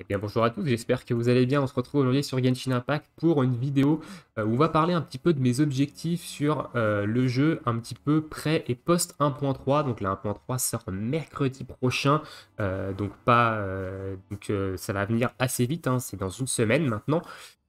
Eh bien bonjour à tous, j'espère que vous allez bien. On se retrouve aujourd'hui sur Genshin Impact pour une vidéo où on va parler un petit peu de mes objectifs sur le jeu un petit peu pré et post 1.3. Donc la 1.3 sort mercredi prochain, donc pas, ça va venir assez vite, hein, c'est dans une semaine maintenant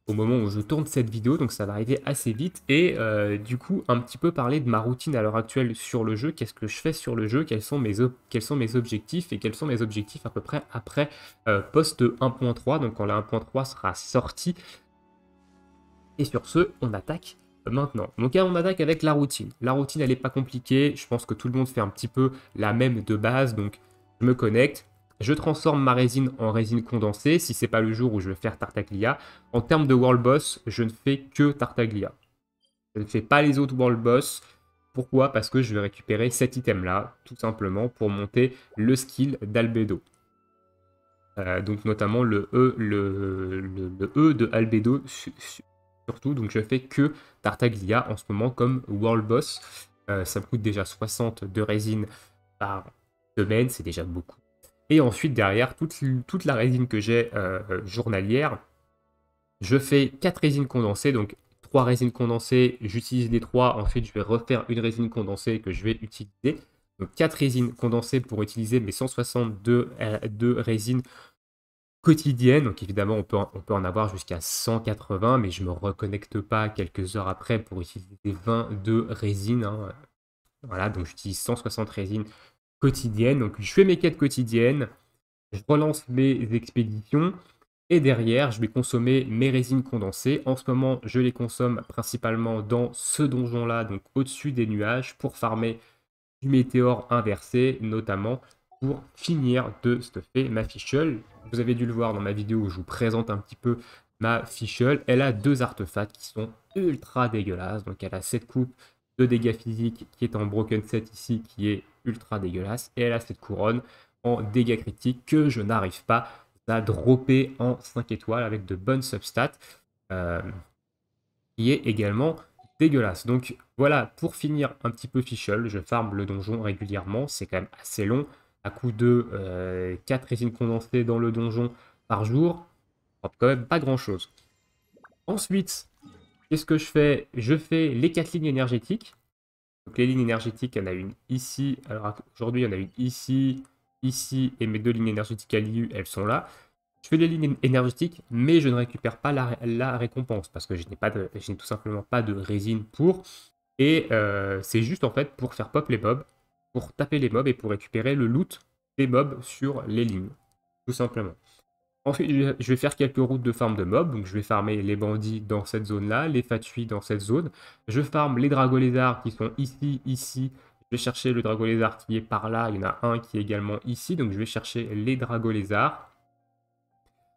au moment où je tourne cette vidéo, donc ça va arriver assez vite. Et du coup, un petit peu parler de ma routine à l'heure actuelle sur le jeu, qu'est-ce que je fais sur le jeu, quels sont mes objectifs et quels sont mes objectifs à peu près après post 1.3, donc quand la 1.3 sera sortie. Et sur ce, on attaque maintenant. Donc là, on attaque avec la routine. La routine, elle n'est pas compliquée, je pense que tout le monde fait un petit peu la même de base, donc je me connecte, je transforme ma résine en résine condensée, si c'est pas le jour où je vais faire Tartaglia. En termes de World Boss, je ne fais que Tartaglia. Je ne fais pas les autres World Boss. Pourquoi? Parce que je vais récupérer cet item-là, tout simplement, pour monter le skill d'Albedo. Donc notamment le E de Albedo surtout. Donc je fais que Tartaglia en ce moment comme World Boss. Ça me coûte déjà 60 de résine par semaine, c'est déjà beaucoup. Et ensuite derrière, toute la résine que j'ai journalière, je fais 4 résines condensées, donc 3 résines condensées, j'utilise les 3, ensuite je vais refaire une résine condensée que je vais utiliser. Donc 4 résines condensées pour utiliser mes 162 de résines quotidiennes. Donc évidemment, on peut en avoir jusqu'à 180, mais je ne me reconnecte pas quelques heures après pour utiliser 22 résines, hein. Voilà, donc j'utilise 160 résines quotidiennes. Donc je fais mes quêtes quotidiennes, je relance mes expéditions. Et derrière, je vais consommer mes résines condensées. En ce moment, je les consomme principalement dans ce donjon-là, donc au-dessus des nuages, pour farmer du météore inversé, notamment pour finir de stuffer ma fichule. Vous avez dû le voir dans ma vidéo où je vous présente un petit peu ma fichule. Elle a deux artefacts qui sont ultra dégueulasses. Donc elle a cette coupe de dégâts physiques qui est en broken set ici, qui est ultra dégueulasse. Et elle a cette couronne en dégâts critiques que je n'arrive pas à dropper en 5 étoiles avec de bonnes substats. Euh, qui est également dégueulasse. Donc voilà, pour finir un petit peu fichole, je farm le donjon régulièrement, c'est quand même assez long, à coup de 4 résines condensées dans le donjon par jour, quand même pas grand chose. Ensuite, qu'est-ce que je fais? Je fais les 4 lignes énergétiques. Donc les lignes énergétiques, il y en a une ici, alors aujourd'hui il y en a une ici, ici, et mes deux lignes énergétiques à l'IU, elles sont là. Je fais les lignes énergétiques, mais je ne récupère pas la récompense parce que je n'ai tout simplement pas de résine pour. Et c'est juste en fait pour faire pop les mobs, pour taper les mobs et pour récupérer le loot des mobs sur les lignes, tout simplement. Ensuite, je vais faire quelques routes de farm de mobs, donc je vais farmer les bandits dans cette zone-là, les fatuis dans cette zone. Je farme les dragolézards qui sont ici, ici. Je vais chercher le dragolézard qui est par là, il y en a un qui est également ici, donc je vais chercher les dragolézards.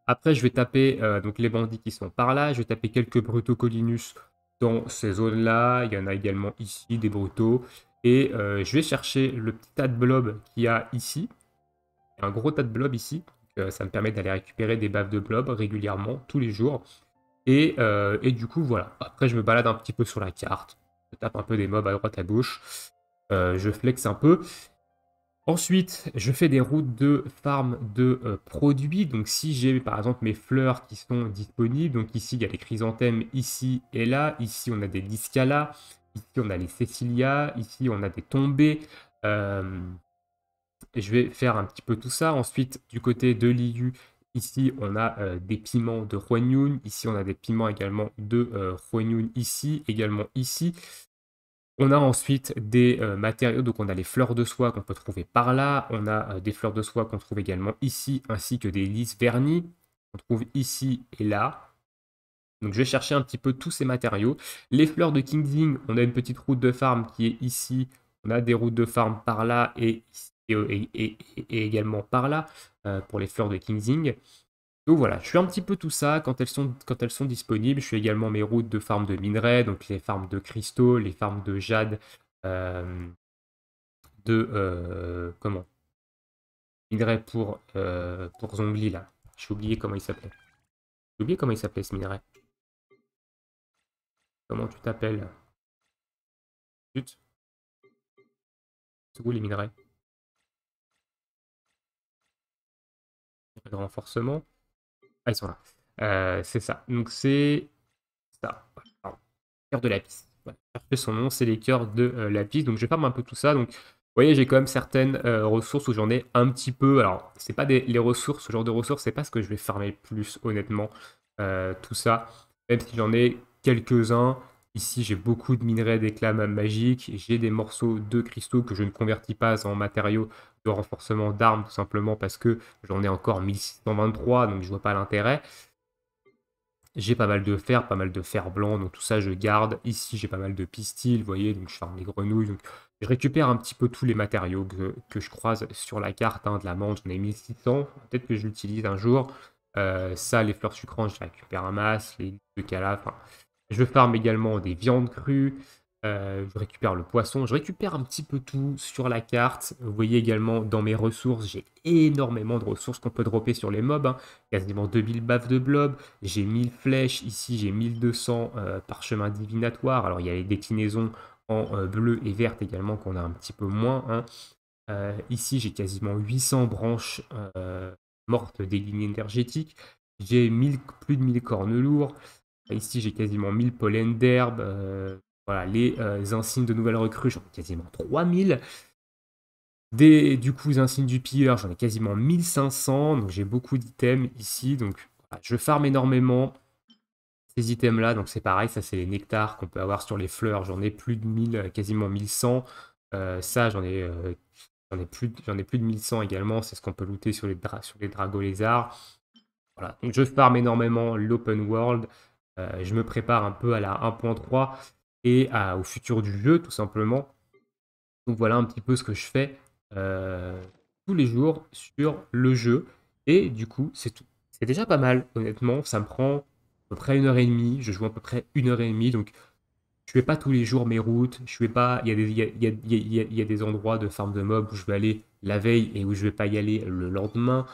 Après, je vais taper donc les bandits qui sont par là. Je vais taper quelques Brutocolinus dans ces zones-là. Il y en a également ici, des Brutos. Et je vais chercher le petit tas de blobs qu'il y a ici. Il y a un gros tas de blobs ici. Donc, ça me permet d'aller récupérer des baffes de blobs régulièrement, tous les jours. Et du coup, voilà. Après, je me balade un petit peu sur la carte. Je tape un peu des mobs à droite à gauche. Je flex un peu. Ensuite, je fais des routes de farm de produits. Donc, si j'ai par exemple mes fleurs qui sont disponibles, donc ici il y a les chrysanthèmes, ici et là. Ici on a des Discala, ici on a les Cecilia, ici on a des tombées. Euh, je vais faire un petit peu tout ça. Ensuite, du côté de l'IU, ici on a des piments de Huanyun. Ici on a des piments également de Huanyun, ici, également ici. On a ensuite des matériaux, donc on a les fleurs de soie qu'on peut trouver par là, on a des fleurs de soie qu'on trouve également ici, ainsi que des lys vernis qu'on trouve ici et là. Donc je vais chercher un petit peu tous ces matériaux. Les fleurs de Kingzing, on a une petite route de farm qui est ici, on a des routes de farm par là et également par là pour les fleurs de Kingzing. Donc voilà, je fais un petit peu tout ça quand elles sont disponibles. Je fais également mes routes de farm de minerais, donc les farms de cristaux, les farms de jade, euh, comment? Minerais pour Zongli là. J'ai oublié comment il s'appelait. J'ai oublié comment il s'appelait ce minerai. Comment tu t'appelles? Zut, c'est où les minerais? Le renforcement. Ah, ils sont là. C'est ça. Donc c'est ça. Pardon. Cœur de lapis. Voilà. Cherchez son nom, c'est les cœurs de lapis. Donc je farme un peu tout ça. Donc vous voyez, j'ai quand même certaines ressources où j'en ai un petit peu. Alors, c'est pas les ressources, ce genre de ressources, c'est pas ce que je vais farmer le plus, honnêtement. Tout ça. Même si j'en ai quelques-uns. Ici, j'ai beaucoup de minerais d'éclat magique. J'ai des morceaux de cristaux que je ne convertis pas en matériaux de renforcement d'armes, tout simplement parce que j'en ai encore 1623, donc je vois pas l'intérêt. J'ai pas mal de fer blanc, donc tout ça je garde. Ici j'ai pas mal de pistils, vous voyez, donc je farme les grenouilles. Donc je récupère un petit peu tous les matériaux que je croise sur la carte, hein, de la menthe, j'en ai 1600, peut-être que je l'utilise un jour. Ça, les fleurs sucrantes, je récupère un masse, les de cala, enfin, je farme également des viandes crues, je récupère le poisson, je récupère un petit peu tout sur la carte. Vous voyez également dans mes ressources, j'ai énormément de ressources qu'on peut dropper sur les mobs, hein. Quasiment 2000 baffes de blob, j'ai 1000 flèches, ici j'ai 1200 parchemins divinatoires. Alors il y a les déclinaisons en bleu et verte également qu'on a un petit peu moins, hein. Ici j'ai quasiment 800 branches mortes des lignes énergétiques. J'ai plus de 1000 cornes lourds. Ici j'ai quasiment 1000 pollens d'herbe. Voilà, les insignes de nouvelles recrues, j'en ai quasiment 3000. Du coup, les insignes du pilleur, j'en ai quasiment 1500. Donc j'ai beaucoup d'items ici. Donc voilà, je farm énormément ces items-là. Donc c'est pareil, ça c'est les nectars qu'on peut avoir sur les fleurs. J'en ai plus de 1000, quasiment 1100. Ça, j'en ai plus de 1100 également. C'est ce qu'on peut looter sur les dragons lézards. Voilà. Donc je farm énormément l'open world. Je me prépare un peu à la 1.3 et au futur du jeu, tout simplement. Donc voilà un petit peu ce que je fais euh, tous les jours sur le jeu. Et du coup, c'est tout. C'est déjà pas mal, honnêtement. Ça me prend à peu près 1 heure et demie. Je joue à peu près 1 heure et demie. Donc je fais pas tous les jours mes routes. Je fais pas. Il y a des, il y a des endroits de farm de mobs où je vais aller la veille et où je vais pas y aller le lendemain.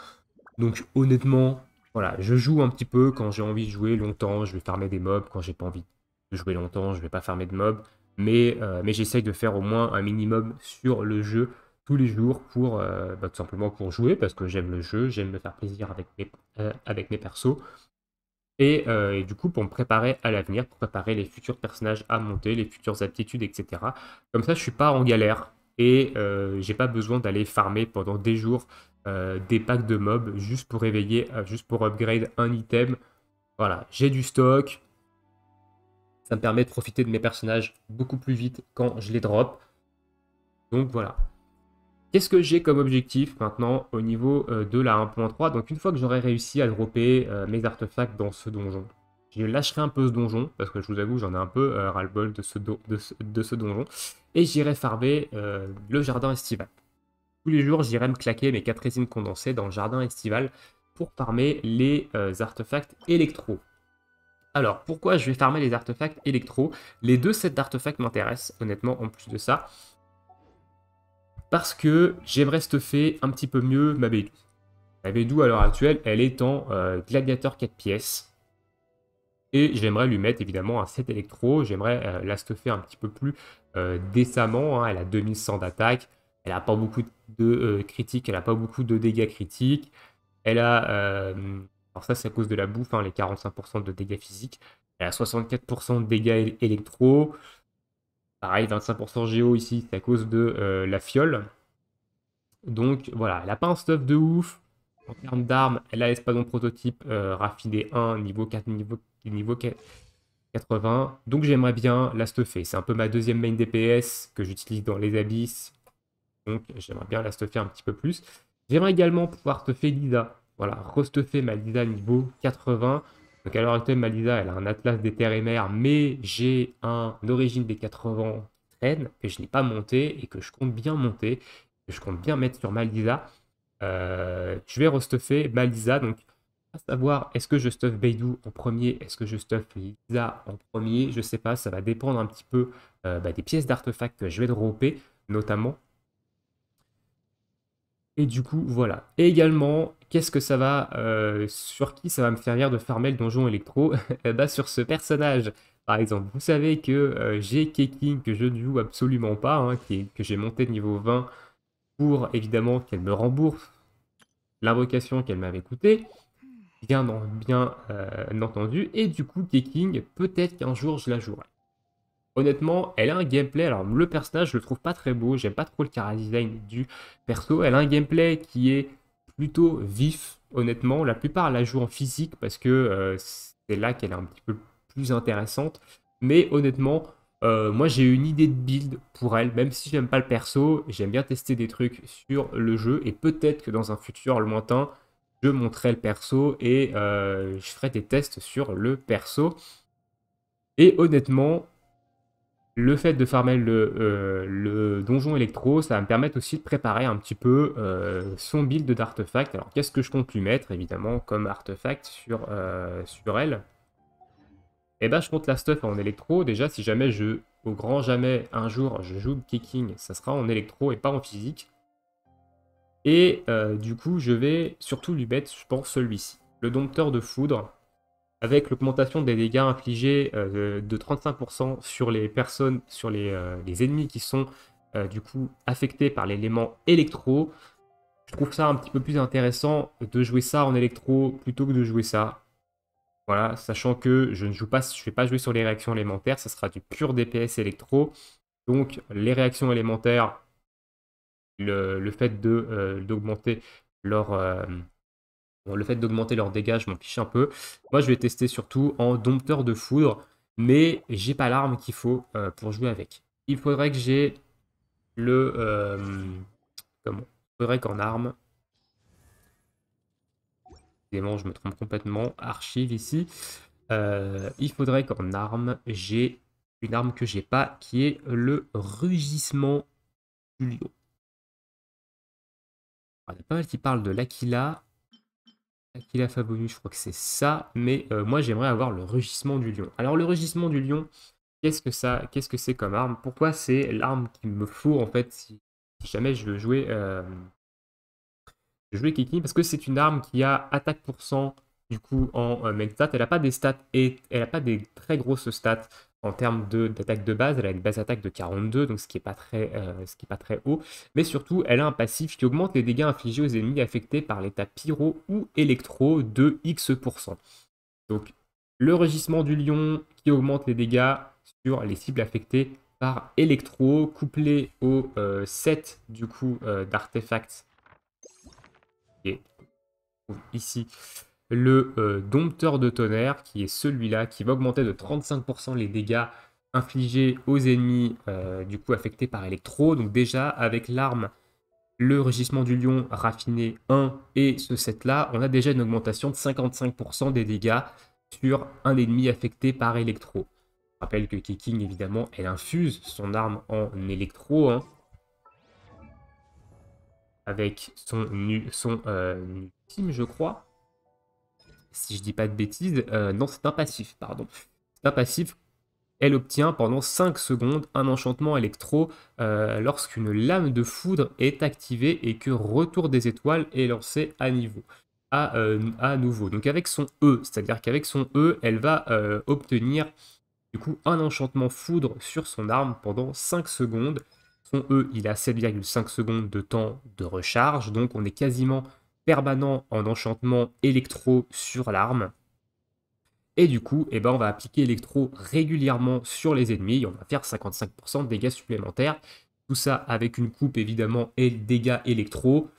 Donc honnêtement, voilà, je joue un petit peu quand j'ai envie de jouer longtemps, je vais farmer des mobs. Quand j'ai pas envie de jouer longtemps, je vais pas farmer de mobs. Mais j'essaye de faire au moins un minimum sur le jeu tous les jours pour tout simplement pour jouer parce que j'aime le jeu, j'aime me faire plaisir avec mes persos. Et du coup, pour me préparer à l'avenir, pour préparer les futurs personnages à monter, les futures aptitudes, etc. Comme ça, je suis pas en galère et j'ai pas besoin d'aller farmer pendant des jours des packs de mobs juste pour réveiller, juste pour upgrade un item. Voilà, j'ai du stock. Ça me permet de profiter de mes personnages beaucoup plus vite quand je les drop. Donc voilà. Qu'est-ce que j'ai comme objectif maintenant au niveau de la 1.3? Donc une fois que j'aurai réussi à dropper mes artefacts dans ce donjon, je lâcherai un peu ce donjon, parce que je vous avoue j'en ai un peu ras-le-bol de ce donjon, et j'irai farmer le jardin estival. Tous les jours j'irai me claquer mes 4 résines condensées dans le jardin estival pour farmer les artefacts électro. Alors pourquoi je vais farmer les artefacts électro? Les deux sets d'artefacts m'intéressent honnêtement en plus de ça. Parce que j'aimerais stuffer un petit peu mieux ma Beidou. Ma Beidou, à l'heure actuelle, elle est en gladiateur 4 pièces. Et j'aimerais lui mettre évidemment un set électro. J'aimerais la stuffer un petit peu plus décemment, hein. Elle a 2100 d'attaque. Elle n'a pas beaucoup de critiques. Elle n'a pas beaucoup de dégâts critiques. Elle a. Alors, ça, c'est à cause de la bouffe, hein, les 45% de dégâts physiques. Elle a 64% de dégâts électro. Pareil, 25% géo ici, c'est à cause de la fiole. Donc voilà, elle n'a pas un stuff de ouf. En termes d'armes, elle a l'espadon prototype raffiné 1, niveau 4, niveau 80. Donc j'aimerais bien la stuffer. C'est un peu ma deuxième main DPS que j'utilise dans les abysses. Donc j'aimerais bien la stuffer un petit peu plus. J'aimerais également pouvoir stuffer Lisa. Voilà, restuffer ma Lisa niveau 80. Donc à l'heure actuelle, ma Lisa, elle a un atlas des terres et mers, mais j'ai un origine des 80 traîne que je n'ai pas monté et que je compte bien monter, que je compte bien mettre sur ma Lisa. Je vais restuffer ma Lisa, donc à savoir, est-ce que je stuff Beidou en premier, est-ce que je stuff Lisa en premier, je sais pas, ça va dépendre un petit peu des pièces d'artefacts que je vais dropper, notamment. Et du coup, voilà. Et également, qu'est-ce que ça va, sur qui ça va me servir de farmer le donjon électro? Eh ben, sur ce personnage. Par exemple, vous savez que j'ai Keking que je ne joue absolument pas, hein, que j'ai monté de niveau 20 pour évidemment qu'elle me rembourse l'invocation qu'elle m'avait coûtée. bien entendu. Et du coup, Keking, peut-être qu'un jour je la jouerai. Honnêtement, elle a un gameplay, alors le personnage je le trouve pas très beau, j'aime pas trop le chara-design du perso, elle a un gameplay qui est plutôt vif, honnêtement, la plupart la jouent en physique parce que c'est là qu'elle est un petit peu plus intéressante, mais honnêtement, moi j'ai une idée de build pour elle, même si j'aime pas le perso, j'aime bien tester des trucs sur le jeu, et peut-être que dans un futur lointain, je monterai le perso et je ferai des tests sur le perso, et honnêtement, le fait de farmer le donjon électro, ça va me permettre aussi de préparer un petit peu son build d'artefact. Alors qu'est-ce que je compte lui mettre, évidemment, comme artefact sur elle? Eh ben, je compte la stuff en électro. Déjà, si jamais au grand jamais, un jour, je joue le kicking, ça sera en électro et pas en physique. Et du coup, je vais surtout lui mettre, je pense, celui-ci. Le dompteur de foudre, avec l'augmentation des dégâts infligés de 35% sur les personnes, sur les ennemis qui sont du coup affectés par l'élément électro. Je trouve ça un petit peu plus intéressant de jouer ça en électro plutôt que de jouer ça. Voilà, sachant que je ne joue pas, je ne vais pas jouer sur les réactions élémentaires, ça sera du pur DPS électro. Donc les réactions élémentaires, le fait d'augmenter leur, bon, le fait d'augmenter leurs dégâts, je m'en fiche un peu. Moi, je vais tester surtout en dompteur de foudre, mais j'ai pas l'arme qu'il faut pour jouer avec. Il faudrait que j'ai le... comment? Il faudrait qu'en arme... Évidemment, je me trompe complètement. Archive ici. Il faudrait qu'en arme, j'ai une arme que j'ai pas, qui est le rugissement du lion. Alors, il y a pas mal qui parlent de l'Aquila. Aquila Fabonus, je crois que c'est ça, mais moi j'aimerais avoir le rugissement du lion. Alors le rugissement du lion, qu'est-ce que c'est comme arme? Pourquoi c'est l'arme qu'il me faut en fait si jamais je veux jouer Kiki? Parce que c'est une arme qui a attaque pour cent du coup en main stat. Elle n'a pas des stats et elle n'a pas des très grosses stats en termes d'attaque de base. Elle a une base attaque de 42, donc ce qui est pas très haut. Mais surtout, elle a un passif qui augmente les dégâts infligés aux ennemis affectés par l'état pyro ou électro de X%. Donc le rugissement du lion qui augmente les dégâts sur les cibles affectées par électro, couplé au set du coup d'artefacts qui est ici le dompteur de tonnerre, qui est celui-là, qui va augmenter de 35% les dégâts infligés aux ennemis du coup affectés par électro. Donc déjà avec l'arme, le rugissement du lion raffiné 1 et ce set-là, on a déjà une augmentation de 55% des dégâts sur un ennemi affecté par électro. Je rappelle que Keking, évidemment, elle infuse son arme en électro, hein, avec son ultime, je crois. Si je dis pas de bêtises, non, c'est un passif, pardon. C'est un passif. Elle obtient pendant 5 secondes un enchantement électro lorsqu'une lame de foudre est activée et que Retour des étoiles est lancé à nouveau. Donc avec son E, c'est-à-dire qu'avec son E, elle va obtenir du coup un enchantement foudre sur son arme pendant 5 secondes. Son E, il a 7,5 secondes de temps de recharge, donc on est quasiment permanent en enchantement électro sur l'arme. Et du coup, eh ben, on va appliquer électro régulièrement sur les ennemis. On va faire 55% de dégâts supplémentaires. Tout ça avec une coupe évidemment et dégâts électro.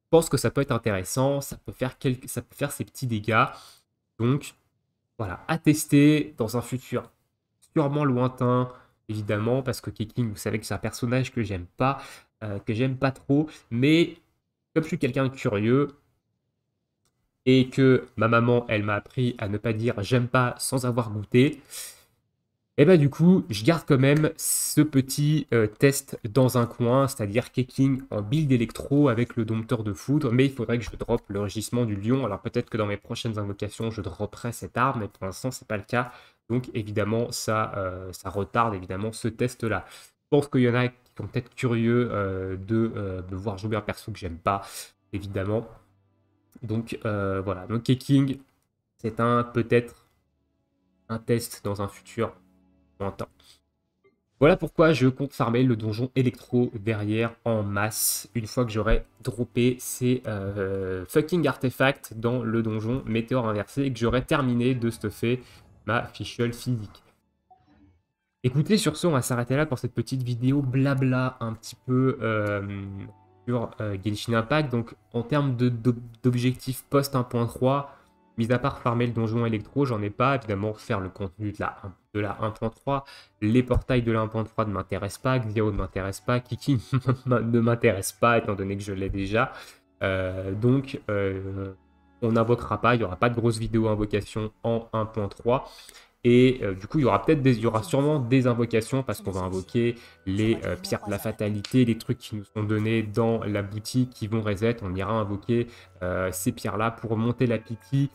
Je pense que ça peut être intéressant. Ça peut faire ces petits dégâts. Donc voilà, à tester dans un futur sûrement lointain, évidemment, parce que Keking, vous savez que c'est un personnage que j'aime pas trop. Mais comme je suis quelqu'un de curieux, et que ma maman, elle m'a appris à ne pas dire j'aime pas sans avoir goûté, et bah du coup, je garde quand même ce petit test dans un coin, c'est-à-dire Keking en build électro avec le dompteur de foudre, mais il faudrait que je drop le rugissement du lion. Alors peut-être que dans mes prochaines invocations, je dropperai cette arme, mais pour l'instant, c'est pas le cas. Donc évidemment, ça retarde évidemment ce test-là. Je pense qu'il y en a qui sont peut-être curieux de voir jouer un perso que j'aime pas, évidemment. Donc voilà, donc Keking, peut-être un test dans un futur lointain. Voilà pourquoi je compte farmer le donjon électro derrière en masse, une fois que j'aurai droppé ces fucking artefacts dans le donjon météore inversé et que j'aurai terminé de stuffer ma fichule physique. Écoutez, sur ce, on va s'arrêter là pour cette petite vidéo blabla un petit peu sur Genshin Impact. Donc, en termes d'objectifs post 1.3, mis à part farmer le donjon électro, j'en ai pas. Évidemment, faire le contenu de la 1.3. Les portails de la 1.3 ne m'intéressent pas. Xiao ne m'intéresse pas. Kiki ne m'intéresse pas, étant donné que je l'ai déjà. Donc, on n'invoquera pas. Il n'y aura pas de grosse vidéo invocation en 1.3. Et du coup, il y aura sûrement des invocations parce qu'on va invoquer les pierres de la fatalité, les trucs qui nous sont donnés dans la boutique qui vont reset. On ira invoquer ces pierres-là pour monter la pity.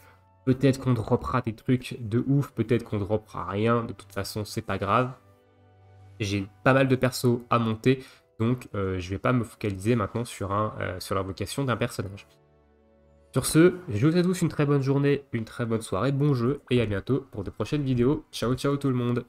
Peut-être qu'on droppera des trucs de ouf, peut-être qu'on droppera rien. De toute façon, c'est pas grave. J'ai pas mal de persos à monter, donc je vais pas me focaliser maintenant sur l'invocation d'un personnage. Sur ce, je vous souhaite à tous une très bonne journée, une très bonne soirée, bon jeu, et à bientôt pour de prochaines vidéos. Ciao ciao tout le monde!